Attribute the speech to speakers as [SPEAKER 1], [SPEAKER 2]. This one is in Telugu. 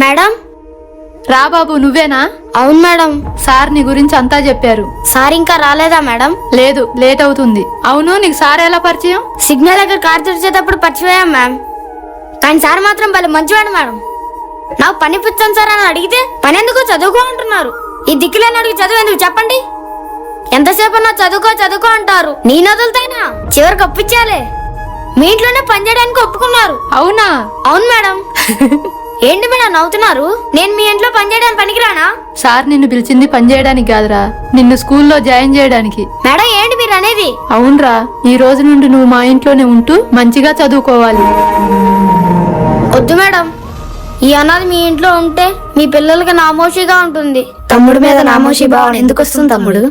[SPEAKER 1] మేడం.
[SPEAKER 2] రా బాబు, నువ్వేనా?
[SPEAKER 1] అవును మేడం.
[SPEAKER 2] సార్ నీ గురించి అంతా చెప్పారు.
[SPEAKER 1] సార్ ఇంకా రాలేదా మేడం?
[SPEAKER 2] లేదు, లేట్ అవుతుంది. అవును, నీకు సార్ ఎలా పరిచయం?
[SPEAKER 1] సిగ్నల్ దగ్గర కార్ తెరిచేటప్పుడు పరిచయం మ్యామ్. కానీ సార్ మాత్రం భలే మంచివాడు మేడం. నాకు పని పుచ్చాను సార్ అని అడిగితే పని ఎందుకు చదువుకో అంటున్నారు. ఈ దిక్కులేని అడిగి చదువు ఎందుకు చెప్పండి? ఎంతసేపు నా చదువుకో అంటారు. నేను వదులుతాయినా చివరికి ఒప్పించాలే. మీ ఇంట్లోనే పని చేయడానికి ఒప్పుకున్నారు.
[SPEAKER 2] అవునా?
[SPEAKER 1] అవును మేడం. ఏంటి మేడం నవ్వుతున్నారు? నేను మీ ఇంట్లో పని చేయడానికి పనికిరానా?
[SPEAKER 2] సార్ నిన్ను పిలిచింది పని చేయడానికి కాదురా, నిన్ను స్కూల్లో జాయిన్ చేయడానికి.
[SPEAKER 1] మేడం ఏంటి మీరు అనేది?
[SPEAKER 2] అవునరా, ఈ రోజు నుండి నువ్వు మా ఇంట్లోనే ఉంటూ మంచిగా చదువుకోవాలి.
[SPEAKER 1] వద్దు మేడం, ఈ అనాథ మీ ఇంట్లో ఉంటే మీ పిల్లలకి నామోషిగా ఉంటుంది.
[SPEAKER 3] తమ్ముడు మీద నామోషి భావన ఎందుకు వస్తుంది తమ్ముడు?